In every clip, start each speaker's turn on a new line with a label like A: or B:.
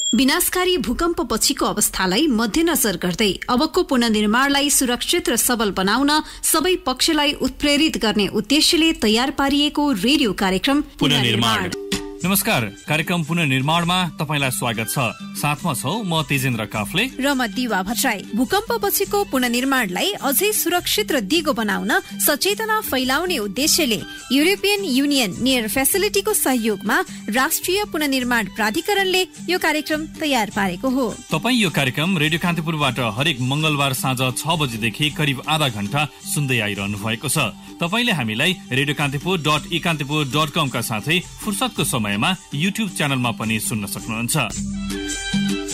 A: विनाशकारी भूकम्प पछिको अवस्थालाई मध्यनजर गर्दै अबको पुनर्निर्माणलाई सुरक्षित र सबल बनाउन सबै पक्षलाई उत्प्रेरित गर्ने उद्देश्यले तयार पारिएको रेडियो कार्यक्रम पुनर्निर्माण।
B: नमस्कार, कार्यक्रम पुनर्निर्माणमा तपाईलाई स्वागत छ। साथमा छौ म तेजेन्द्र काफले
A: र म दिवा भट्टराई। भूकम्प पछिको पुनर्निर्माणलाई अझै सुरक्षित र दिगो बनाउन सचेतना फैलाउने उद्देश्यले युरोपियन युनियन नियर फेसिलिटीको सहयोगमा राष्ट्रिय पुनर्निर्माण प्राधिकरणले यो कार्यक्रम तयार पारेको हो।
B: तपाईँ यो कार्यक्रम रेडियो कान्तिपुरबाट हरेक मंगलबार साँझ 6 बजेदेखि करिब आधा घण्टा सुन्दै आइरहनु भएको छ। तपाईले हामीलाई radiokaantipur.eKantipur.com का साथै फुर्सदको समयमा युट्युब च्यानलमा पनि सुन्न सक्नुहुन्छ।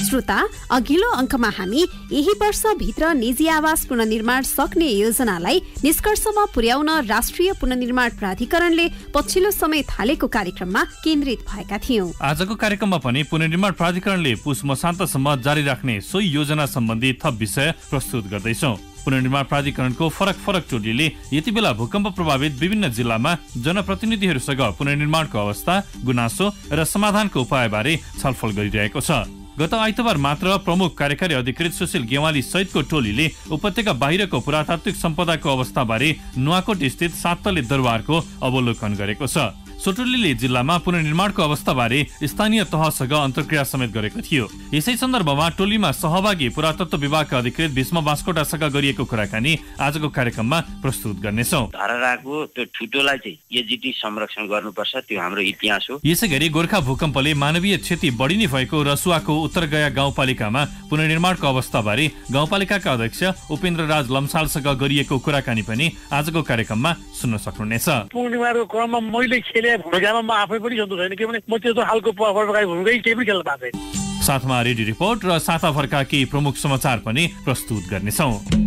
A: श्रोता, अघिल्लो अङ्कमा हामी यही वर्ष भित्र निजी आवास पुनर्निर्माण सक्ने योजनालाई निष्कर्षमा पुर्याउन राष्ट्रिय पुनर्निर्माण प्राधिकरणले पछिल्लो समय थालेको कार्यक्रममा केन्द्रित भएका थियौं।
B: आजको कार्यक्रममा पनि पुनर्निर्माण प्राधिकरणले पुष मसान्तसम्म जारी राख्ने सोही योजना सम्बन्धी थप विषय प्रस्तुत गर्दैछौं। पुनर्निर्माण प्राधिकरणको फरक टोलीले यति बेला भूकम्प प्रभावित विभिन्न जिल्लामा जनप्रतिनिधिहरूसँग पुनर्निर्माणको अवस्था, गुनासो र समाधानको उपायबारे छलफल गरिरहेको छ। गत आइतबार मात्र प्रमुख कार्यकारी अधिकृत सुशील गेवाली सहितको टोलीले उपत्यका बाहिरको पुरातात्विक सम्पदाको अवस्थाबारे नुवाकोट स्थित 7 तले दरबारको अवलोकन गरेको छ। सोटोलीले जिल्लामा पुनर्निर्माणको अवस्थाबारे स्थानीय तहसँग अन्तर्क्रिया समेत गरेको थियो। यसै सन्दर्भमा टोलीमा सहभागी पुरातत्व विभागका अधिकृत भीष्म बास्कोटासँग गरिएको कुराकानी आजको कार्यक्रममा प्रस्तुत गर्नेछौँ।
C: धरहराको त्यो ठुटोलाई चाहिँ एजिटी संरक्षण गर्नुपर्छ, त्यो हाम्रो इतिहास हो।
B: यसैगरी गोर्खा भूकम्पले मानवीय क्षति बढी नै भएको रसुवाको उत्तरगया गाउँपालिकामा पुनर्निर्माणको अवस्थाबारे गाउँपालिकाका अध्यक्ष उपेन्द्र राज लम्सालसँग गरिएको कुराकानी पनि आजको कार्यक्रममा सुन्न सक्नुहुनेछ।
D: पुनर्निर्माणको क्रममा मैले भूमिकामा म आफै पनि सन्तुष्ट छैन, किनभने म त्यस्तो खालको प्रभावकारी भूमिका केही पनि खेल्न पाएको छैन।
B: साथमा रेडियो रिपोर्ट र साताभरका केही प्रमुख समाचार पनि प्रस्तुत गर्नेछौँ।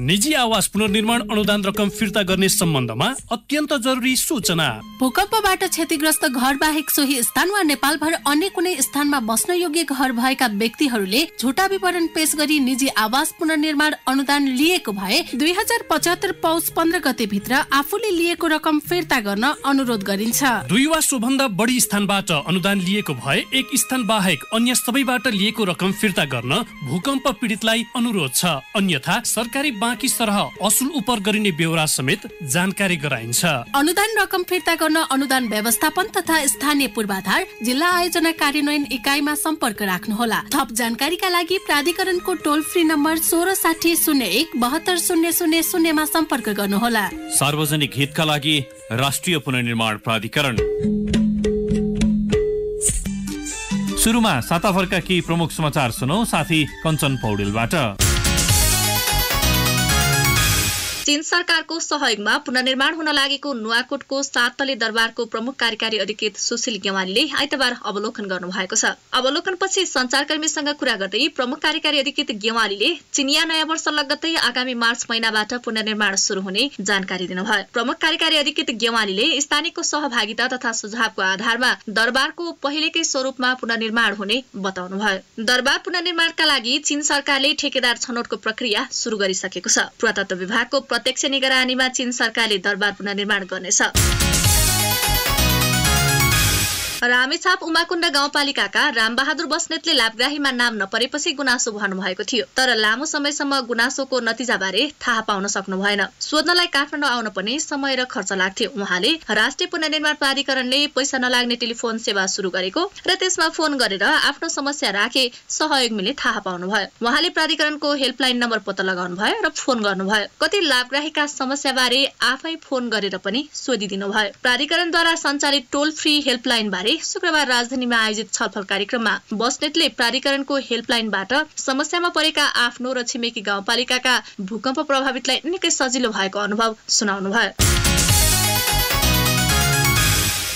E: निजी आवास पुनर्निर्माण अनुदान रकम फिर्ता गर्ने सम्बन्धमा अत्यन्त जरुरी सूचना।
F: भूकम्पबाट क्षतिग्रस्त घर बाहेक सोही स्थान वा नेपालभर अन्य कुनै स्थानमा बस्न योग्य घर भएका व्यक्तिहरूले झुटा विवरण पेश गरी निजी आवास पुनर्निर्माण अनुदान लिएको भए 2075 पौष 15 गते भित्र आफूले लिएको रकम फिर्ता गर्न अनुरोध गरिन्छ।
E: 2 वा सोभन्दा बढी स्थानबाट अनुदान लिएको भए एक स्थान बाहेक अन्य सबैबाट लिएको रकम फिर्ता गर्न भूकम्प पीडितलाई अनुरोध छ। अन्यथा सरकारी बाँकी सरह असुल उपर गरिने बेहोरा समेत जानकारी गराइन्छ।
F: अनुदान रकम फिर्ता गर्न अनुदान व्यवस्थापन तथा स्थानीय पूर्वाधार जिल्ला आयोजना कार्यान्वयन इकाइमा सम्पर्क राख्नुहोला। थप जानकारीका लागि प्राधिकरणको टोल फ्री नम्बर 166001 720000 मा सम्पर्क गर्नुहोला।
B: सार्वजनिक हितका लागि राष्ट्रिय पुनर्निर्माण प्राधिकरण। सुरुमा साताभरका केही प्रमुख समाचार सुनौ साथी कञ्चन पौडेलबाट।
G: चीन सरकारको सहयोगमा पुनर्निर्माण हुन लागेको नुवाकोटको 7 तले दरबारको प्रमुख कार्यकारी अधिकृत सुशील गेवालीले आइतबार अवलोकन गर्नु भएको छ। अवलोकनपछि सञ्चारकर्मीसँग कुरा गर्दै प्रमुख कार्यकारी अधिकृत गेवालीले चिनिया नयाँ वर्ष लगत्तै आगामी मार्च महिनाबाट पुनर्निर्माण सुरु हुने जानकारी दिनुभयो। प्रमुख कार्यकारी अधिकृत गेवालीले स्थानीयको सहभागिता तथा सुझावको आधारमा दरबारको पहिलेकै स्वरूपमा पुनर्निर्माण हुने बताउनुभयो। दरबार पुनर्निर्माणका लागि चीन सरकारले ठेकेदार छनौटको प्रक्रिया सुरु गरिसकेको छ। पुरातत्व विभागको प्रत्यक्ष निगरानीमा चीन सरकारले दरबार पुनर्निर्माण गर्नेछ। रामेछाप उमाकुण्ड गाउँपालिकाका रामबहादुर बस्नेतले लाभग्राहीमा नाम नपरेपछि गुनासो भन्नु भएको थियो, तर लामो समयसम्म गुनासोको नतिजाबारे थाहा पाउन सक्नु भएन। सोध्नलाई काठमाडौँ आउन पनि समय र खर्च लाग्थ्यो। उहाँले राष्ट्रिय पुनर्निर्माण प्राधिकरणले पैसा नलाग्ने टेलिफोन सेवा सुरु गरेको र त्यसमा फोन गरेर आफ्नो समस्या राखे सहयोग मिल्ने थाहा पाउनुभयो। उहाँले प्राधिकरणको हेल्पलाइन नम्बर पत्ता लगाउनु भयो र फोन गर्नुभयो। कति लाभग्राहीका समस्याबारे आफै फोन गरेर पनि सोधिदिनु भयो। प्राधिकरणद्वारा सञ्चालित टोल फ्री हेल्पलाइन बारे शुक्रबार राजधानीमा आयोजित छलफल कार्यक्रममा बस्नेतले प्राधिकरणको हेल्पलाइनबाट समस्यामा परेका आफ्नो र छिमेकी गाउँपालिकाका भूकम्प प्रभावितलाई निकै सजिलो भएको अनुभव सुनाउनुभयो।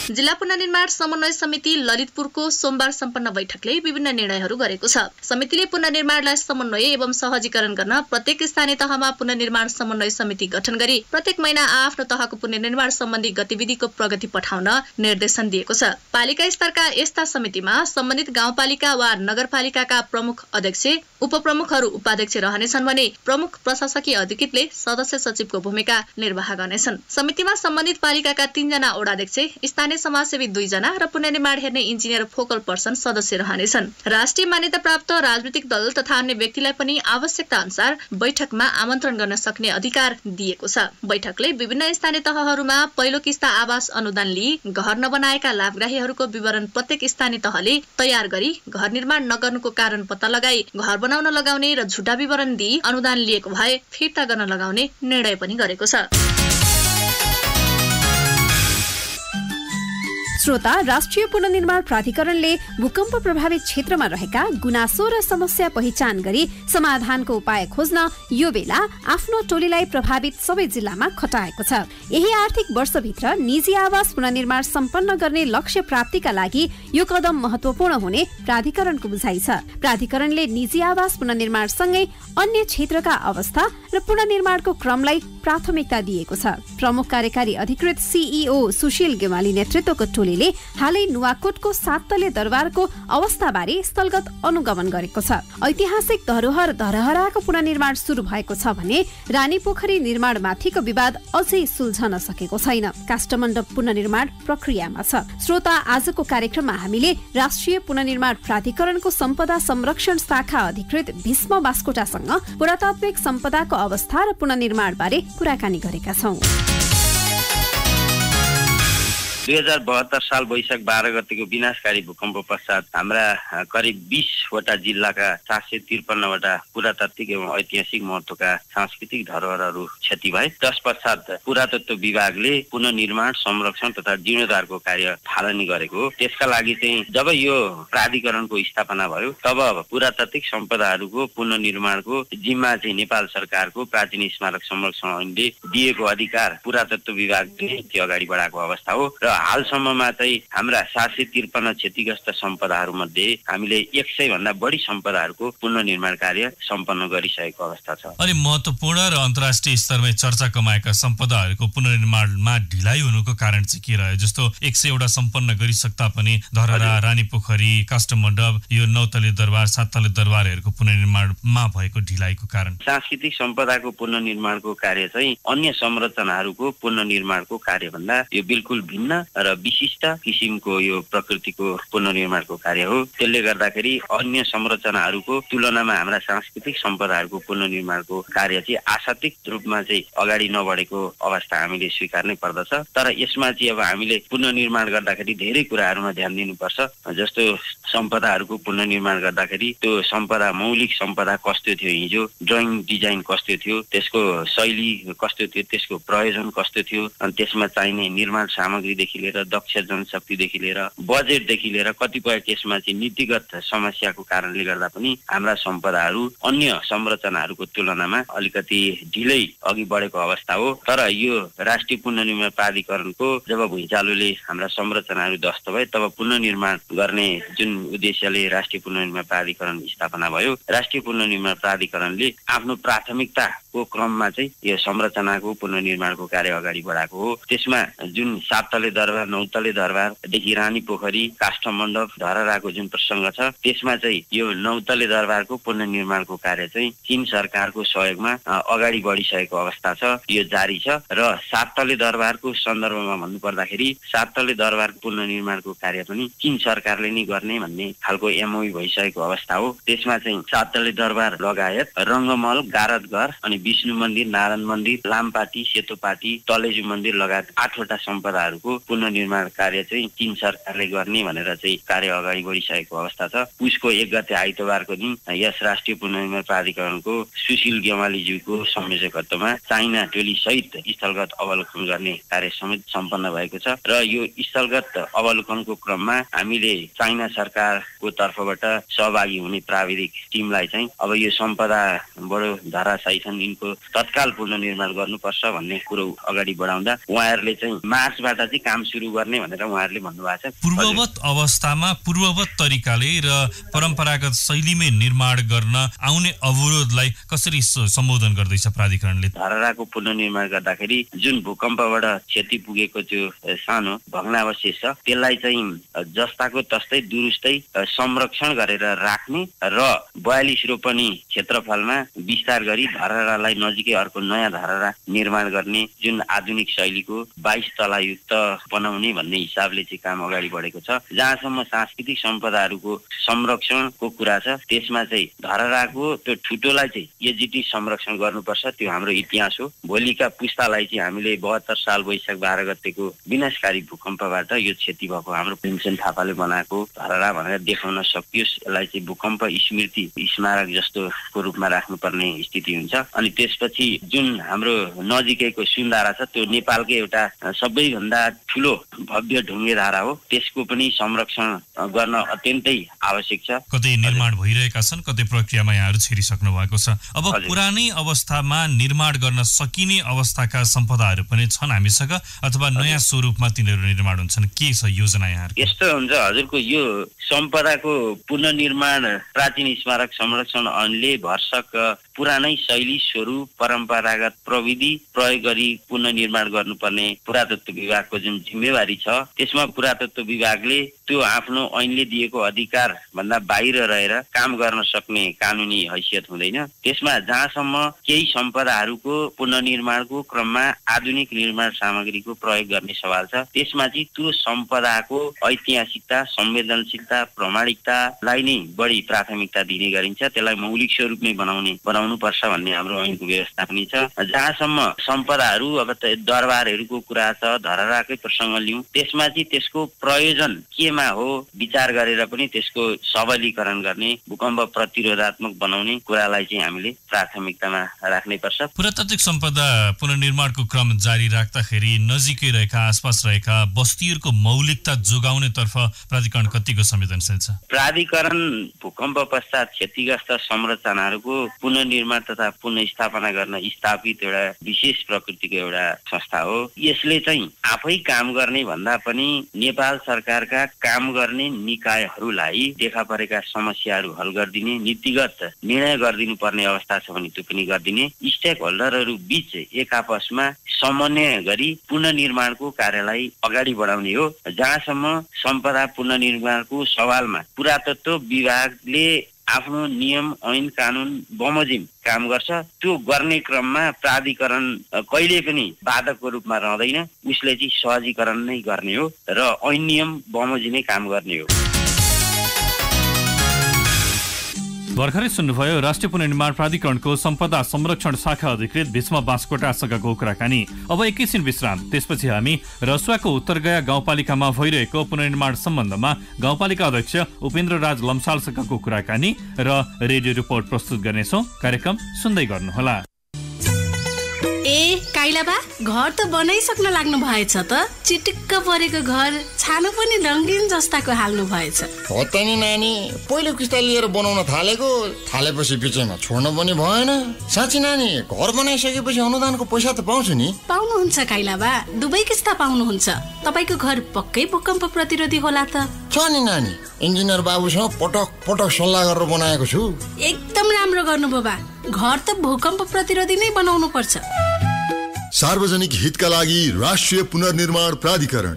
G: जिल्ला पुनर्निर्माण समन्वय समिति ललितपुरको सोमबार सम्पन्न बैठकले विभिन्न निर्णयहरू गरेको छ। समितिले पुनर्निर्माणलाई समन्वय एवं सहजीकरण गर्न प्रत्येक स्थानीय तहमा पुनर्निर्माण समन्वय समिति गठन गरी प्रत्येक महिना आफ्नो तहको पुनर्निर्माण सम्बन्धी गतिविधिको प्रगति पठाउन निर्देशन दिएको छ। पालिका स्तरका यस्ता समितिमा सम्बन्धित गाउँपालिका वा नगरपालिकाका प्रमुख अध्यक्ष, उपप्रमुखहरू उपाध्यक्ष रहनेछन् भने प्रमुख प्रशासकीय अधिकृतले सदस्य सचिवको भूमिका निर्वाह गर्नेछन्। समितिमा सम्बन्धित पालिकाका 3 जना वडाध्यक्ष, स्थानीय समाजसेवी 2 जना र पुनर्निर्माण हेर्ने इन्जिनियर फोकल पर्सन सदस्य रहनेछन्। राष्ट्रिय मान्यता प्राप्त राजनीतिक दल तथा अन्य व्यक्तिलाई पनि आवश्यकता अनुसार बैठकमा आमन्त्रण गर्न सक्ने अधिकार दिएको छ। बैठकले विभिन्न स्थानीय तहहरूमा पहिलो किस्ता आवास अनुदान लिई घर नबनाएका लाभग्राहीहरूको विवरण प्रत्येक स्थानीय तहले तयार गरी घर निर्माण नगर्नुको कारण पत्ता लगाई घर बनाउन लगाउने र झुटा विवरण दिई अनुदान लिएको भए फिर्ता गर्न लगाउने निर्णय पनि गरेको छ।
A: श्रोता, राष्ट्रिय पुनर्निर्माण प्राधिकरणले भूकम्प प्रभावित क्षेत्रमा रहेका गुनासो र समस्या पहिचान गरी समाधानको उपाय खोज्न यो बेला आफ्नो टोलीलाई प्रभावित सबै जिल्लामा खटाएको छ। यही आर्थिक वर्षभित्र निजी आवास पुनर्निर्माण सम्पन्न गर्ने लक्ष्य प्राप्तिका लागि यो कदम महत्वपूर्ण हुने प्राधिकरणको बुझाइ छ। प्राधिकरणले निजी आवास पुनर्निर्माण सँगै अन्य क्षेत्रका अवस्था र पुनर्निर्माणको क्रमलाई प्राथमिकता दिएको छ। प्रमुख कार्यकारी अधिकृत सीईओ सुशील गेवाली नेतृत्वको टोलीले हालै नुवाकोटको 7 तले दरबारको अवस्थाबारे स्थलगत अनुगमन गरेको छ। ऐतिहासिक धरोहरको पुनर्निर्माण सुरु भएको छ भने रानीपोखरी निर्माणमाथिको विवाद अझै सुल्झन सकेको छैन। काष्ठमण्डप पुनर्निर्माण प्रक्रियामा छ। श्रोता, आजको कार्यक्रममा हामीले राष्ट्रिय पुनर्निर्माण प्राधिकरणको सम्पदा संरक्षण शाखा अधिकृत भीष्म बास्कोटासँग पुरातात्विक सम्पदाको अवस्था र पुनर्निर्माण बारे कुराकानी गरेका छौं।
C: 2072 साल वैशाख 12 गतेको विनाशकारी भूकम्प पश्चात हाम्रा करिब 20 वटा जिल्लाका 753 वटा पुरातात्विक एवं ऐतिहासिक महत्त्वका सांस्कृतिक धरोहरहरू क्षति भए। तत्पश्चात पुरातत्व विभागले पुनर्निर्माण, संरक्षण तथा जीर्णोद्धारको कार्य थालनी गरेको। त्यसका लागि चाहिँ जब यो प्राधिकरणको स्थापना भयो तब पुरातात्विक सम्पदाहरूको पुनर्निर्माणको जिम्मा चाहिँ नेपाल सरकारको प्राचीन स्मारक संरक्षण ऐनले दिएको अधिकार पुरातत्व विभागले त्यो अगाडि बढाएको अवस्था हो र हालसम्ममा चाहिँ हाम्रा 753 क्षतिग्रस्त सम्पदाहरू मध्ये हामीले 100 भन्दा बढी सम्पदाहरूको पुनर्निर्माण कार्य सम्पन्न गरिसकेको अवस्था छ।
H: अनि महत्त्वपूर्ण र अन्तर्राष्ट्रिय स्तरमै चर्चा कमाएका सम्पदाहरूको पुनर्निर्माणमा ढिलाइ हुनुको कारण चाहिँ के रह्यो? जस्तो 100 वटा सम्पन्न गरिसक्दा पनि धरहरा, रानीपोखरी, काष्ठमण्डप, यो 9 तले दरबार, 7 तले दरबारहरूको पुनर्निर्माणमा भएको ढिलाइको कारण
C: सांस्कृतिक सम्पदाको पुनर्निर्माणको कार्य चाहिँ अन्य संरचनाहरूको पुनर्निर्माणको कार्यभन्दा यो बिल्कुल भिन्न र विशिष्ट किसिमको यो प्रकृतिको पुनर्निर्माणको कार्य हो। त्यसले गर्दाखेरि अन्य संरचनाहरूको तुलनामा हाम्रा सांस्कृतिक सम्पदाहरूको पुनर्निर्माणको कार्य चाहिँ आशातीत रूपमा चाहिँ अगाडि नबढेको अवस्था हामीले स्वीकार्नै पर्दछ। तर यसमा चाहिँ अब हामीले पुनर्निर्माण गर्दाखेरि धेरै कुराहरूमा ध्यान दिनुपर्छ। जस्तो सम्पदाहरूको पुनर्निर्माण गर्दाखेरि त्यो सम्पदा, मौलिक सम्पदा कस्तो थियो, हिजो ड्रइङ डिजाइन कस्तो थियो, त्यसको शैली कस्तो थियो, त्यसको प्रयोजन कस्तो थियो, अनि त्यसमा चाहिने निर्माण सामग्रीदेखि लिएर दक्ष जनशक्तिदेखि लिएर बजेटदेखि लिएर कतिपय केसमा चाहिँ नीतिगत समस्याको कारणले गर्दा पनि हाम्रा सम्पदाहरू अन्य संरचनाहरूको तुलनामा अलिकति ढिलै अघि बढेको अवस्था हो। तर यो राष्ट्रिय पुनर्निर्माण प्राधिकरणको जब भुइँचालोले हाम्रा संरचनाहरू ध्वस्त भए तब पुनर्निर्माण गर्ने जुन उद्देश्यले राष्ट्रिय पुनर्निर्माण प्राधिकरण स्थापना भयो, राष्ट्रिय पुनर्निर्माण प्राधिकरणले आफ्नो प्राथमिकताको क्रममा चाहिँ यो संरचनाको पुनर्निर्माणको कार्य अगाडि बढाएको हो। त्यसमा जुन 7 तले दरबार, 9 तले दरबारदेखि रानीपोखरी, काष्ठमण्डप, धरहराको जुन प्रसङ्ग छ त्यसमा चाहिँ यो 9 तले दरबारको पुनर्निर्माणको कार्य चाहिँ चीन सरकारको सहयोगमा अगाडि बढिसकेको अवस्था छ, यो जारी छ। र 7 तले दरबारको सन्दर्भमा भन्नुपर्दाखेरि 7 तले दरबारको पुनर्निर्माणको कार्य पनि चीन सरकारले नै गर्ने भन्ने खालको एमओयू भइसकेको अवस्था हो। त्यसमा चाहिँ 7 तले दरबार लगायत रङ्गमहल, गारदघर अनि विष्णु मन्दिर, नारायण मन्दिर, लामपाटी, सेतोपाटी, तलेजु मन्दिर लगायत 8 वटा सम्पदाहरूको पुनर्निर्माण कार्य चाहिँ चीन सरकारले गर्ने भनेर चाहिँ कार्य अगाडि बढिसकेको अवस्था छ। पुसको 1 गते आइतबारको दिन यस राष्ट्रिय पुनर्निर्माण प्राधिकरणको सुशील गेवालीज्यूको संयोजकत्वमा चाइना टोली सहित स्थलगत अवलोकन गर्ने कार्य समेत सम्पन्न भएको छ। र यो स्थलगत अवलोकनको क्रममा हामीले चाइना सरकारको तर्फबाट सहभागी हुने प्राविधिक टिमलाई चाहिँ अब यो सम्पदा बडो धराशायी छन्, यिनको तत्काल पुनर्निर्माण गर्नुपर्छ भन्ने कुरो अगाडि बढाउँदा उहाँहरूले चाहिँ मार्चबाट चाहिँ काम सुरु गर्ने भनेर उहाँहरूले भन्नुभएको छ।
H: पूर्ववत अवस्थामा पूर्ववत तरिकाले र परम्परागत शैलीमै निर्माण गर्न आउने अवरोधलाई कसरी सम्बोधन गर्दैछ प्राधिकरणले?
C: धरहराको पुनर्निर्माण गर्दाखेरि जुन भूकम्पबाट क्षति पुगेको त्यो सानो भग्नावशेष छ त्यसलाई चाहिँ जस्ताको तस्तै दुरुस्तै संरक्षण गरेर राख्ने र 42 रोपनी क्षेत्रफलमा विस्तार गरी धरहरा धरहरालाई नजिकै अर्को नयाँ धरहरा निर्माण गर्ने जुन आधुनिक शैलीको 22 तलायुक्त बनाउने भन्ने हिसाबले चाहिँ काम अगाडि बढेको छ। जहाँसम्म सांस्कृतिक सम्पदाहरूको संरक्षणको कुरा छ त्यसमा चाहिँ धरहराको त्यो ठुटोलाई चाहिँ एजिटी संरक्षण गर्नुपर्छ। त्यो हाम्रो इतिहास हो। भोलिका पुस्तालाई चाहिँ हामीले 72 साल वैशाख 12 गतेको विनाशकारी भूकम्पबाट यो क्षति भएको हाम्रो भीमसेन थापाले बनाएको धरहरा भनेर देखाउन सकियोस्। यसलाई चाहिँ भूकम्प स्मृति स्मारक जस्तोको रूपमा राख्नुपर्ने स्थिति हुन्छ। अनि त्यसपछि जुन हाम्रो नजिकैको सुन्धारा छ त्यो नेपालकै एउटा सबैभन्दा ठुलो भव्य ढुङ्गे धारा हो। त्यसको पनि संरक्षण गर्न अत्यन्तै आवश्यक छ।
H: कतै निर्माण भइरहेका छन्, कतै प्रक्रियामा यहाँहरू छिरिसक्नु भएको छ। अब पुरानै अवस्थामा निर्माण गर्न सकिने अवस्थाका सम्पदाहरू पनि छन् हामीसँग अथवा नयाँ स्वरूपमा तिनीहरू निर्माण हुन्छन्, के छ योजना यहाँहरूको?
C: यस्तो हुन्छ हजुरको यो सम्पदाको पुनर्निर्माण प्राचीन स्मारक संरक्षण ऐनले भरसक पुरानै शैली स्वरूप परम्परागत प्रविधि प्रयोग गरी पुनर्निर्माण गर्नुपर्ने पुरातत्व विभागको जुन जिम्मेवारी छ त्यसमा पुरातत्व विभागले त्यो आफ्नो ऐनले दिएको अधिकार भन्दा बाहिर रहेर काम गर्न सक्ने कानुनी हैसियत हुँदैन। त्यसमा जहाँसम्म केही सम्पदाहरूको पुनर्निर्माणको क्रममा आधुनिक निर्माण सामग्रीको प्रयोग गर्ने सवाल छ त्यसमा चाहिँ त्यो सम्पदाको ऐतिहासिकता, संवेदनशीलता, प्रामाणिकतालाई नै बढी प्राथमिकता दिने गरिन्छ। त्यसलाई मौलिक स्वरूपमै बनाउनु पर्छ भन्ने हाम्रो ऐनको व्यवस्था पनि छ। जहाँसम्म सम्पदाहरू अब दरबारहरूको कुरा छ, धरहराकै प्रसङ्ग लिउँ, त्यसमा चाहिँ त्यसको प्रयोजन केमा हो विचार गरेर पनि त्यसको सबलीकरण गर्ने, भूकम्प प्रतिरोधात्मक बनाउने कुरालाई चाहिँ हामीले प्राथमिकतामा राख्नै पर्छ।
H: पुरातात्विक सम्पदा पुनर्निर्माणको क्रम जारी राख्दाखेरि नजिकै रहेका आसपास रहेका बस्तीहरूको मौलिकता जोगाउनेतर्फ प्राधिकरण कतिको संवेदनशील छ?
C: प्राधिकरण भूकम्प पश्चात क्षतिग्रस्त संरचनाहरूको पुनर्निर्माण तथा पुनर्स्थापना गर्न स्थापित एउटा विशेष प्रकृतिको एउटा संस्था हो। यसले चाहिँ आफै काम गर्ने भन्दा पनि नेपाल सरकारका काम गर्ने निकायहरूलाई देखा परेका समस्याहरू हल गरिदिने, नीतिगत निर्णय गरिदिनु पर्ने अवस्था छ भने त्यो पनि गरिदिने, स्टेक होल्डरहरू बीच एक आपसमा समन्वय गरी पुनर्निर्माणको कार्यलाई अगाडि बढाउने हो। जहाँसम्म सम्पदा पुनर्निर्माणको सवालमा पुरातत्व विभागले आफ्नो नियम, ऐन, कानुन बमोजिम काम गर्छ, त्यो गर्ने क्रममा प्राधिकरण कहिले पनि बाधकको रूपमा रहँदैन। उसले चाहिँ सहजीकरण नै गर्ने हो र ऐन नियम बमोजिमै काम गर्ने हो।
B: भर्खरै सुन्नुभयो राष्ट्रिय पुनर्निर्माण प्राधिकरणको सम्पदा संरक्षण शाखा अधिकृत भीष्म बास्कोटासँगको कुराकानी। अब एकैछिन विश्राम, त्यसपछि हामी रसुवाको उत्तरगया गाउँपालिकामा भइरहेको पुनर्निर्माण सम्बन्धमा गाउँपालिका अध्यक्ष उपेन्द्र राज लम्सालसँगको कुराकानी र रेडियो रिपोर्ट प्रस्तुत गर्नेछौँ। कार्यक्रम सुन्दै गर्नुहोला।
F: ए काइलाबा, घर त बनाइसक्न लाग्नु भएछ त। चिटिक्क परेको घर छानो पनि रङ्गीन जस्ताको हाल्नु भएछ।
I: हो त नि नानी, पहिलो किस्ता लिएर बनाउन थालेपछि बिचैमा छोड्नु पनि भएन। साँच्ची नानी, घर बनाइसकेपछि अनुदानको पैसा त पाउँछु नि?
F: पाउनुहुन्छ काइलाबा, दुवै किस्ता पाउनुहुन्छ। तपाईको घर पक्कै भूकम्प प्रतिरोधी होला त?
I: छ नि नानी, इन्जिनियर बाबुसँग पटक सल्लाह गरेर बनाएको छु।
F: एकदम राम्रो गर्नुभयो बा। घर त भूकम्प प्रतिरोधी नै बनाउनु पर्छ।
J: सार्वजनिक हितका लागि राष्ट्रिय पुनर्निर्माण प्राधिकरण।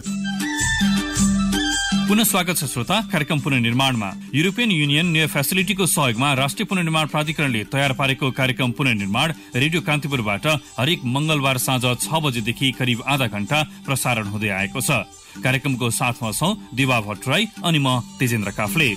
B: पुनः स्वागत छ श्रोता कार्यक्रम पुनर्निर्माणमा। युरोपियन युनियन न्यू फेसिलिटीको सहयोगमा राष्ट्रिय पुनर्निर्माण प्राधिकरणले तयार पारेको कार्यक्रम पुनर्निर्माण रेडियो कान्तिपुरबाट हरेक मंगलबार साँझ 6 बजेदेखि करिब आधा घण्टा प्रसारण हुँदै आएको छ। कार्यक्रमको साथमा छौं दिवा भट्टराई अनि म तेजेन्द्र काफ्ले।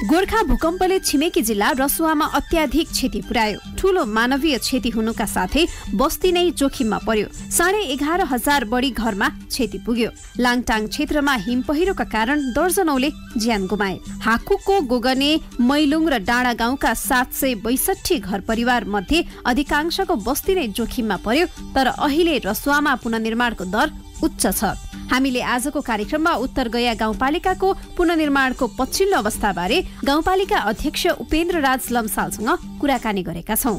A: गोर्खा भूकम्पले छिमेकी जिल्ला रसुवामा अत्याधिक क्षति पुर्यायो। ठूलो मानवीय क्षति हुनुका साथै बस्ती नै जोखिममा पर्यो। 11,500 बढी घरमा क्षति पुग्यो। लाङटाङ क्षेत्रमा हिम पहिरोका कारण दर्जनौले ज्यान गुमाए। हाकुको गोगने, मैलुङ र डाँडा गाउँका 762 घर परिवार मध्ये अधिकांशको बस्ती नै जोखिममा पर्यो। तर अहिले रसुवामा पुनर्निर्माणको दर उच्च छ। हामीले आजको कार्यक्रममा उत्तरगया गाउँपालिकाको पुनर्निर्माणको पछिल्लो अवस्थाबारे गाउँपालिका अध्यक्ष उपेन्द्र राज लम्सालसँग कुराकानी गरेका छौं।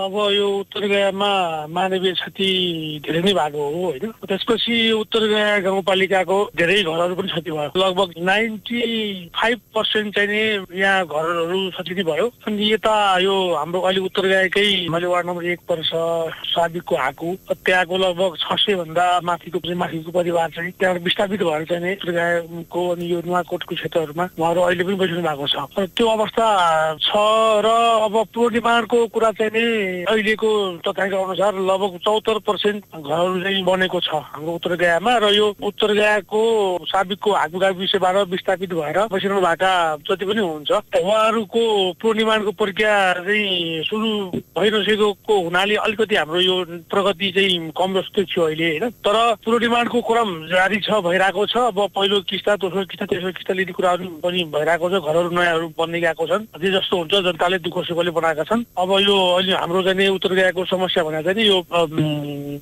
D: अब यो उत्तर गयामा मानवीय क्षति धेरै नै भएको हो होइन। त्यसपछि उत्तर गया गाउँपालिकाको धेरै घरहरू पनि क्षति भयो। लगभग 95% चाहिँ नि यहाँ घरहरू क्षति नै भयो। अनि यता यो हाम्रो अहिले उत्तर गयाकै मैले वार्ड नम्बर 1 पर्छ साबिकको हाकु, त्यहाँको लगभग 600 भन्दा माथिको परिवार चाहिँ त्यहाँबाट विस्थापित भएर चाहिँ नि उत्तर गयाको अनि यो नुवाकोटको क्षेत्रहरूमा उहाँहरू अहिले पनि बसिनु भएको छ। त्यो अवस्था छ र अब पुनर्निर्माणको कुरा चाहिँ नि अहिलेको तथ्याङ्क अनुसार लगभग 74% घरहरू चाहिँ बनेको छ हाम्रो उत्तर गयामा। र यो उत्तर गयाको साबिकको हाकु गाविसबाट विस्थापित भएर बसिरहनु भएका जति पनि हुनुहुन्छ उहाँहरूको पुनर्निर्माणको प्रक्रिया चाहिँ सुरु भइसकेको हुनाले अलिकति हाम्रो यो प्रगति चाहिँ कम जस्तो थियो अहिले होइन। तर पुनर्निर्माणको क्रम जारी छ, भइरहेको छ। अब पहिलो किस्ता, दोस्रो किस्ता, तेस्रो किस्ता लिने कुराहरू पनि भइरहेको छ। घरहरू नयाँहरू बन्दै गएको छन्। जे जस्तो हुन्छ जनताले दुःख सुखले बनाएका छन्। अब यो अहिले हाम्रो चाहिँ उत्तर गयाको समस्या भनेर चाहिँ यो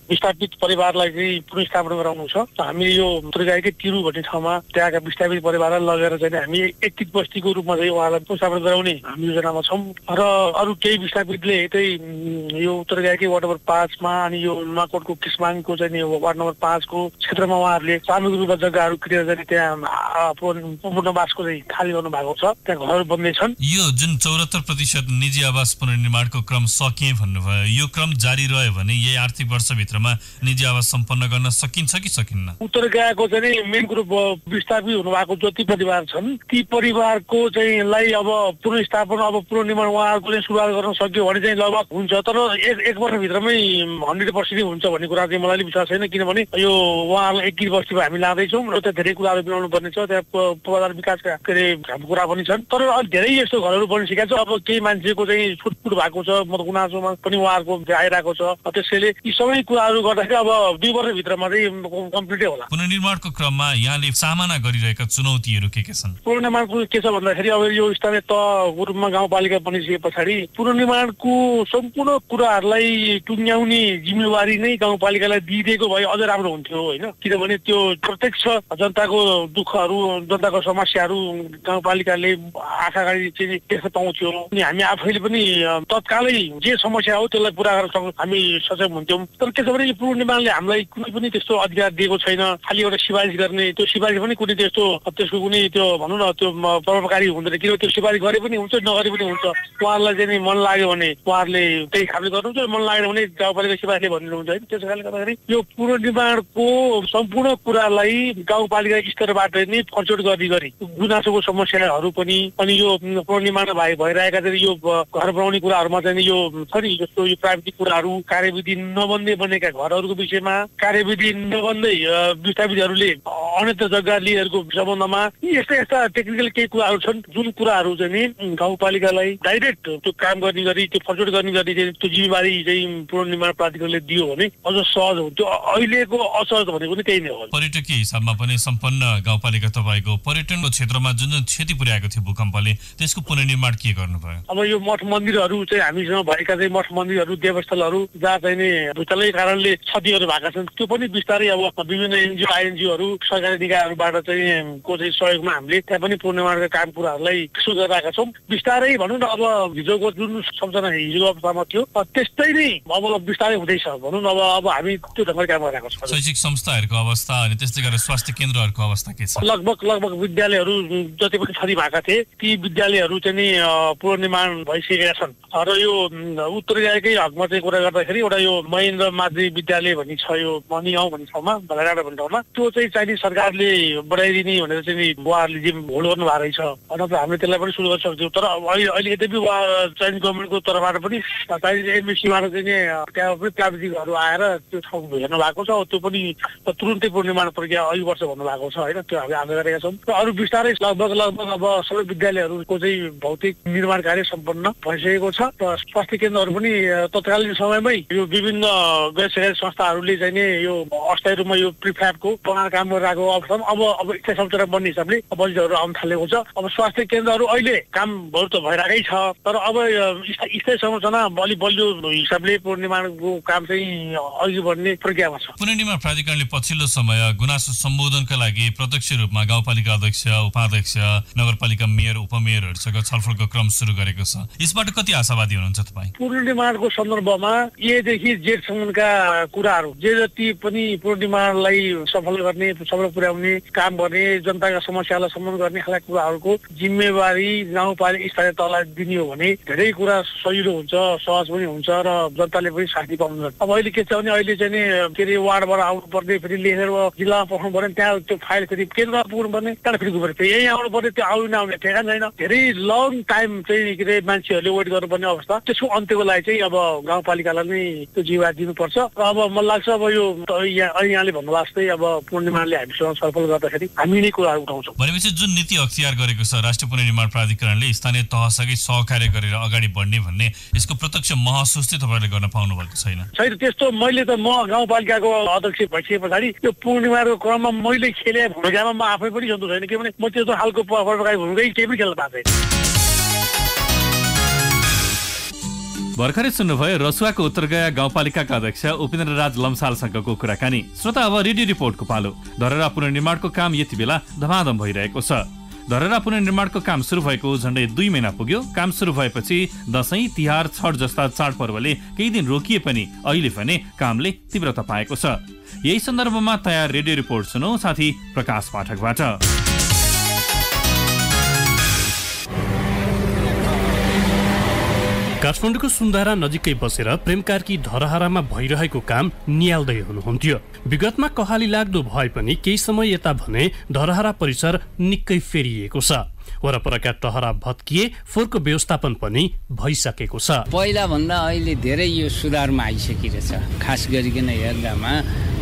D: विस्थापित परिवारलाई चाहिँ पुनर्स्थापना गराउनु छ। हामी यो उत्तर गयाकै तिरु भन्ने ठाउँमा त्यहाँका विस्थापित परिवारलाई लगेर चाहिँ हामी एकीकृत बस्तीको रूपमा चाहिँ उहाँलाई पुनर्स्थापना गराउने हामी योजनामा छौँ। र अरू केही विस्थापितले यतै यो उत्तर गयाकै वार्ड नम्बर 5 मा अनि यो नुवाकोटको किस्माङको चाहिँ वार्ड नम्बर 5 को क्षेत्रमा उहाँहरूले सामूहिक रूपमा जग्गाहरू किनेर चाहिँ त्यहाँ पुनर्वासको चाहिँ खाली गर्नु भएको छ। त्यहाँ घरहरू बन्दैछन्।
H: यो जुन 74% निजी आवास पुनर्निर्माणको क्रम सकिए भन्नुभयो, यो क्रम जारी रह्यो भने यही आर्थिक वर्षभित्रमा निजी आवास सम्पन्न गर्न सकिन्छ कि सकिन्न?
D: उत्तर गयाको चाहिँ मेन ग्रुप विस्थापित हुनुभएको जति परिवार छन् ती परिवारको चाहिँ लाई अब पुनर्स्थापना अब पुनर्निर्माण उहाँहरूले सुरुवात गर्न सक्यो भने चाहिँ लगभग हुन्छ। तर एक वर्षभित्रमै 100% हुन्छ भन्ने कुरा चाहिँ मलाई विश्वास छैन। किनभने यो उहाँहरूलाई एकीकृत बस्तीमा हामी लाँदैछौँ र त्यहाँ धेरै कुराहरू बनाउनु पर्ने छ। त्यहाँ पूर्वाधार विकासका कुरा पनि छन्। तर अलि धेरै यस्तो घरहरू बनिसकेका छ। अब केही मान्छेको चाहिँ छुटपुट भएको छ, गुनासोमा पनि उहाँहरूको आइरहेको छ। त्यसैले यी सबै कुराहरू गर्दाखेरि अब 2 वर्षभित्रमा चाहिँ कम्प्लिटै होला।
H: पुनर्निर्माणको क्रममा यहाँले सामना गरिरहेका चुनौतीहरू के छन्?
D: पुनर्निर्माणको के छ भन्दाखेरि अब यो स्थानीय तहको रूपमा गाउँपालिका बनिसके पछाडि पुनर्निर्माणको सम्पूर्ण कुराहरूलाई टुङ्ग्याउने जिम्मेवारी नै गाउँपालिकालाई दिइदिएको भए अझ राम्रो हुन्थ्यो होइन। किनभने त्यो प्रत्यक्ष जनताको दुःखहरू, जनताको समस्याहरू गाउँपालिकाले आँखा अगाडि चाहिँ देख्न पाउँथ्यो। अनि हामी आफैले पनि तत्कालै जे समस्या हो त्यसलाई पुरा गर्न हामी सक्षम हुन्थ्यौँ। तर के छ भने पुनर्निर्माणले हामीलाई कुनै पनि त्यस्तो अधिकार दिएको छैन। खालि एउटा सिफारिस गर्ने, त्यो सिफारिस पनि कुनै त्यसको कुनै त्यो भनौँ न त्यो प्रभावकारी हुँदैन। किन त्यो सिफारिस गरे पनि हुन्छ, नगरे पनि हुन्छ। उहाँहरूलाई चाहिँ मन लाग्यो भने उहाँहरूले त्यही खालको गर्नुहुन्छ, मन लागेन भने गाउँपालिका सिफारिसले भनिदिनुहुन्छ होइन। त्यस कारणले गर्दाखेरि यो पुनर्निर्माणको सम्पूर्ण कुरालाई गाउँपालिका स्तरबाट नै फर्चोट गरी गुनासोको समस्याहरू पनि अनि यो पुनर्निर्माण भइरहेका चाहिँ यो घर बनाउने कुराहरूमा चाहिँ यो छ नि जस्तो यो प्राविधिक कुराहरू, कार्यविधि नबन्दै बनेका घरहरूको विषयमा, कार्यविधि नबन्दै विस्थापितहरूले अन्यत्र जग्गा लिएको सम्बन्धमा यस्ता टेक्निकल केही कुराहरू छन् जुन कुराहरू चाहिँ गाउँपालिकालाई डाइरेक्ट त्यो काम गर्ने गरी त्यो फर्चोट गर्ने गरी त्यो जिम्मेवारी चाहिँ पुनर्निर्माण प्राधिकरणले दियो भने अझ सहज हुन्थ्यो। अहिलेको असहज भनेको नि त्यही नै हो।
H: पर्यटकीय हिसाबमा पनि सम्पन्न गाउँपालिका तपाईँको पर्यटनको क्षेत्रमा जुन क्षति पुर्याएको थियो भूकम्पले, त्यसको पुनर्निर्माण के गर्नुभयो?
D: अब यो मठ मन्दिरहरू चाहिँ हामीसँग भएका चाहिँ मठ मन्दिरहरू, देवस्थलहरू जहाँ चाहिँ नि भूतलकै कारणले क्षतिहरू भएका छन् त्यो पनि बिस्तारै अब विभिन्न एनजिओ आइएनजिओहरू सरकारी निकायहरूबाट चाहिँ को चाहिँ सहयोगमा हामीले त्यहाँ पनि पुनर्निर्माणका काम कुराहरूलाई सुरु गरिरहेका छौँ। बिस्तारै भनौँ न अब हिजोको जुन सम्झना हिजोको अवस्थामा थियो त्यस्तै नै अब बिस्तारै हुँदैछ भनौँ न। अब हामी त्यो ढङ्गले काम गरिरहेको छौँ।
H: शैक्षिक संस्थाहरूको अवस्था अनि त्यस्तै गरेर स्वास्थ्य केन्द्रहरूको अवस्था के छ?
D: लगभग विद्यालयहरू जति पनि क्षति भएका थिए ती विद्यालयहरू चाहिँ नि पुनर्निर्माण भइसकेका छन्। र यो उत्तर गयाकै हकमा चाहिँ कुरा गर्दाखेरि एउटा यो महेन्द्र माध्यमिक विद्यालय भन्ने छ यो मनिगाउँ भन्ने ठाउँमा, भलाइडाँडा भन्ने ठाउँमा, त्यो चाहिँ चाइनिज सरकारले बढाइदिने भनेर चाहिँ उहाँहरूले जिम होल्ड गर्नु भएको रहेछ। अन्त हामीले त्यसलाई पनि सुरु गर्न सक्छौँ। तर अहिले यद्यपि उहाँ चाइनिज गभर्मेन्टको तर्फबाट पनि चाइनिज एमबिसीबाट चाहिँ त्यहाँ पनि प्राविधिकहरू आएर त्यो ठाउँ हेर्नु भएको छ। त्यो पनि तुरुन्तै पुनर्निर्माण प्रक्रिया अघि वर्ष भन्नुभएको छ होइन। त्यो हामीले आग्रह गरेका छौँ। र अरू बिस्तारै लगभग अब सबै विद्यालयहरूको चाहिँ भौतिक निर्माण कार्य सम्पन्न भइसकेको छ। र स्वास्थ्य केन्द्रहरू पनि तत्कालीन समयमै यो विभिन्न गैर सरकारी संस्थाहरूले चाहिँ नि यो अस्थायी रूपमा यो प्रिफ्याबको बनाएर काम गरिरहेको नगएको अवस्थामा अब स्थायी बन्ने हिसाबले बजेटहरू आउन थालेको छ। अब स्वास्थ्य केन्द्रहरू अहिले काम बहुत भइरहेकै छ, तर अब स्थायी संरचना अलि बलियो हिसाबले पुनर्निर्माणको काम चाहिँ अघि बढ्ने प्रक्रियामा छ।
H: पुनर्निर्माण प्राधिकरणले पछिल्लो समय गुनासो सम्बोधनका लागि प्रत्यक्ष रूपमा गाउँपालिका अध्यक्ष, उपाध्यक्ष, नगरपालिका मेयर, उपमेयरहरूसँग छलफलको क्रम सुरु गरेको छ। यसबाट कति आशावादी हुनुहुन्छ तपाईँ?
D: पुनर्निर्माणको सन्दर्भमा एदेखि जेठसम्मका कुराहरू जे जति पनि पुनर्निर्माणलाई सफल गर्ने, सफल पुर्याउने काम गर्ने, जनताका समस्यालाई समाधान गर्ने खालका कुराहरूको जिम्मेवारी गाउँपालिका स्थानीय तहलाई दिने हो भने धेरै कुरा सजिलो हुन्छ, सहज पनि हुन्छ र जनताले पनि शान्ति पाउनुहुन्छ। अब अहिले के छ भने अहिले चाहिँ नि के अरे वार्डबाट आउनु पर्ने, फेरि लेखेर जिल्लामा पठाउनु पर्ने, त्यहाँ त्यो फाइल फेरि केन्द्रमा पुग्नु पर्ने, त्यहाँ फेरि गएर यहीँ आउनु पर्ने, त्यो आउनु नआउने ठेगान छैन। धेरै लङ टाइम चाहिँ के अरे मान्छेहरूले वेट गर्नुपर्ने अवस्था। त्यसको अन्त्यको लागि चाहिँ अब गाउँपालिकालाई नै त्यो जिम्मेवारी दिनुपर्छ। र अब मलाई लाग्छ अब यो यहाँले भन्नुभएको जस्तै अब पूर्णिमाले हामीसँग छलफल गर्दाखेरि हामी नै कुराहरू उठाउँछौँ।
H: भनेपछि जुन नीति अख्तियार गरेको छ राष्ट्रिय पुनर्निर्माण प्राधिकरणले स्थानीय तहसँगै सहकार्य गरेर अगाडि बढ्ने भन्ने, यसको प्रत्यक्ष महसुस चाहिँ तपाईँले गर्न पाउनु भएको छैन?
D: छैन त्यस्तो। मैले त म गाउँपालिकाको अध्यक्ष भइसके पछाडि त्यो पूर्णिमाको क्रममा मैले खेले भूमिकामा म आफै पनि सन्तोष छैन, किनभने म त्यस्तो खालको भूमिका केही पनि खेल्न पाएको छैन।
B: भर्खरै सुन्नुभयो रसुवाको उत्तरगया गाउँपालिकाका अध्यक्ष उपेन्द्र राज लम्सालसँगको कुराकानी। श्रोता, अब रेडियो रिपोर्टको पालो। धरहरा पुनर्निर्माणको काम यति बेला धमाधम भइरहेको छ। धरहरा पुनर्निर्माणको काम सुरु भएको झण्डै 2 महिना पुग्यो। काम सुरु भएपछि दशैं, तिहार, छठ जस्ता चाडपर्वले केही दिन रोकिए पनि अहिले भने कामले तीव्रता पाएको छ। यही सन्दर्भमा तयार रेडियो रिपोर्ट सुनौ साथी प्रकाश पाठकबाट।
E: काठमाडौँको सुन्धारा नजिकै बसेर प्रेमकार्की धरहरामा भइरहेको काम नियाल्दै हुनुहुन्थ्यो। विगतमा कहाली लाग्दो भए पनि केही समय यता भने धरहरा परिसर निकै फेरिएको छ। वरपरका टहरा भत्किए, फोहोरको व्यवस्थापन पनि भइसकेको छ।
K: पहिला भन्दा अहिले धेरै यो सुधारमा आइसकेको छ। खास गरिकन हेर्दामा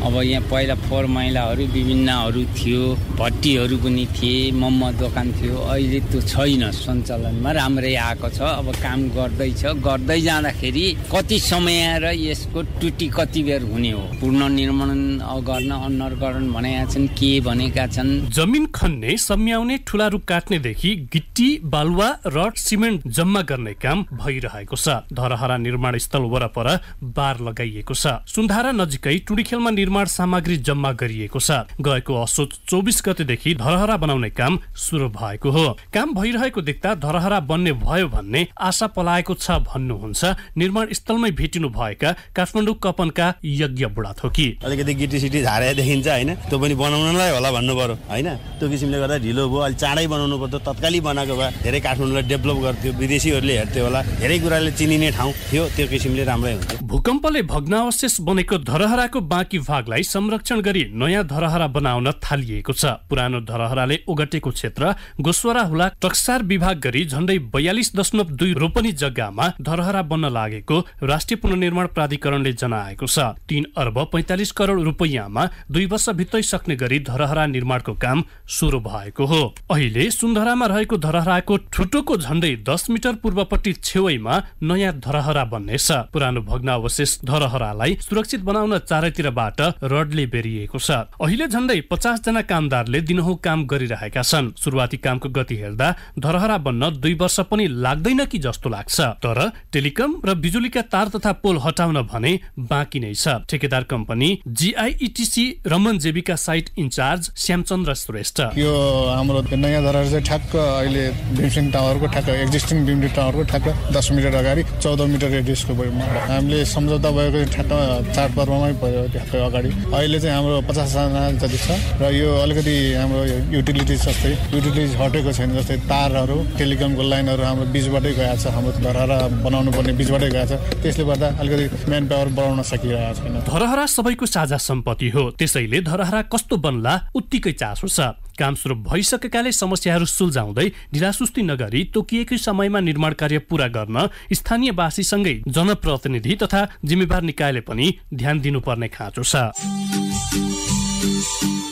K: अब यहाँ पहिला फोहोर मैलाहरू विभिन्नहरू थियो, भट्टीहरू पनि थिए, मोमो दोकान थियो। अहिले त्यो छैन, सञ्चालनमा राम्रै आएको छ। अब काम गर्दै जाँदाखेरि कति समय र यसको टुटी कति बेर हुने हो। पुनर्निर्माण गर्न अन्नरकरण भनेका छन्, के भनेका छन्।
E: जमिन खन्ने, सम्याउने, ठुला रुख काट्नेदेखि गिट्टी, बालुवा, रड, सिमेन्ट जम्मा गर्ने काम भइरहेको छ। धरहरा निर्माण स्थल वरपर बार लगाइएको छ। सुन्धारा नजिकै टुडीखेलमा निर्माण सामग्री जम्मा गरिएको छ। गएको असोज 24 गतेदेखि धरहरा बनाउने काम सुरु भएको हो। काम भइरहेको देख्दा धरहरा बन्ने भयो भन्ने आशा पलाएको छ भन्नुहुन्छ निर्माण स्थलमै भेटिनु भएका काठमाडौँ कपनका यज्ञ बुढाथोकी।
L: अलिकति गिटी सिटी झारे देखिन्छ हैन, त्यो पनि बनाउनलाई होला भन्नु पर्यो हैन। त्यो किसिमले गर्दा ढिलो भयो। अलि चाँडै बनाउनु पर्यो। तत्कालै बनाएको भए धेरै काठमाडौँलाई डेभलप गर्थ्यो, विदेशीहरूले हेर्थ्यो होला, धेरै कुराले चिनिने ठाउँ थियो। त्यो किसिमले राम्रै हुन्छ।
E: भूकम्पले भग्नावशेष बनेको धरहराको बाँकी भागलाई संरक्षण गरी नयाँ धरहरा बनाउन थालिएको छ। पुरानो धरहराले ओगटेको क्षेत्र गोस्वरा हुला टक्सार विभाग गरी झण्डै 42.2 रोपनी जग्गामा धरहरा बन्न लागेको राष्ट्रिय पुनर्निर्माण प्राधिकरणले जनाएको छ। 3 अर्ब 45 करोड रुपैयाँमा 2 वर्षभित्रै सक्ने गरी धरहरा निर्माणको काम सुरु भएको हो। अहिले सुन्धारामा रहेको धरहराको ठुटोको झण्डै 10 मिटर पूर्वपट्टि छेउमा नयाँ धरहरा बन्नेछ। पुरानो भग्नावशेष धरहरालाई सुरक्षित बनाउन चारैतिरबाट रडले बेरिएको छ। अहिले झण्डै 50 जना कामदारले दिनहु काम गरिरहेका छन्। सुरुवाती कामको गति हेर्दा धरहरा बन्न 2 वर्ष पनि लाग्दैन कि जस्तो लाग्छ। तर टेलिकम र बिजुलीका तार तथा पोल हटाउन भने बाँकी नै छ। ठेकेदार कम्पनी GIETC रमन जेबीका साइट इन्चार्ज श्यामचन्द्र श्रेष्ठ।
M: यो हाम्रो नयाँ धरहरा चाहिँ ठ्याक्क अहिले भीमसिङ टावरको ठ्याक्क एक्जिस्टिङ भीमसिङ टावरको ठ्याक्क 10 मिटर अगाडि 14 मिटर रेडियसको भएमा हामीले सम्झौता भएको ठ्याक्क चाडपर्वमै भयो। ठ्याक्क अगाडि अहिले चाहिँ हाम्रो 50 जना जति छ र यो अलिकति हाम्रो युटिलिटिज जस्तै युटिलिटिज हटेको छैन। जस्तै तारहरू, टेलिकमको लाइनहरू हाम्रो बीचबाटै गएको छ। हाम्रो धरहरा बनाउनु पर्ने बीचबाटै गएको छ। त्यसले गर्दा अलिकति म्यान पावर बढाउन सकिरहेको छैन।
E: धरहरा सबैको साझा सम्पत्ति हो, त्यसैले धरहरा कस्तो बन्ला उत्तिकै चासो छ। काम सुरु भइसकेकाले समस्याहरू सुल्झाउँदै ढिलासुस्ती नगरी तोकिएकै समयमा निर्माण कार्य पूरा गर्न स्थानीयवासीसँगै जनप्रतिनिधि तथा जिम्मेवार निकायले पनि ध्यान दिनुपर्ने खाँचो छ।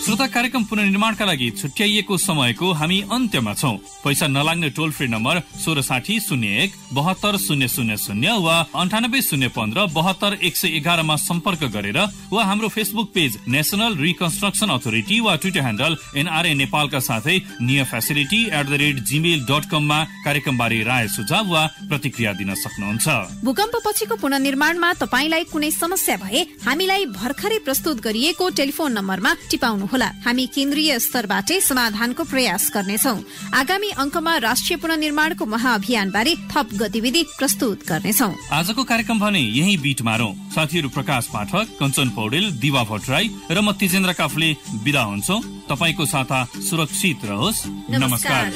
B: श्रोता, कार्यक्रम पुनर्निर्माणका लागि छुट्याइएको समयको हामी अन्त्यमा छौं। पैसा नलाग्ने टोल फ्री नम्बर 166001 720000 वा 980115 72111 मा सम्पर्क गरेर वा हाम्रो Facebook page national reconstruction authority वा ट्विटर ह्यान्डल NRA नेपालका साथै nearfacility@gmail.com मा कार्यक्रमबारे राय सुझाव वा प्रतिक्रिया दिन सक्नुहुन्छ।
A: भूकम्प पछिको पुनर्निर्माणमा तपाईलाई कुनै समस्या भए हामीलाई भर्खरै प्रस्तुत गरिएको टेलिफोन नम्बरमा टिपाउनुहोला। हामी केन्द्रीय स्तरबाटै समाधानको प्रयास गर्नेछौं। आगामी अङ्कमा राष्ट्रिय पुनर्निर्माणको महाअभियान बारे थप गतिविधि प्रस्तुत गर्नेछौं।
B: आजको कार्यक्रम भने यही बीट मारौं। साथीहरू प्रकाश पाठक, कञ्चन पौडेल, दिवा भट्टराई र म तेजेन्द्र काफले बिदा हुन्छौं। तपाईको साथ सुरक्षित रहोस्। नमस्कार।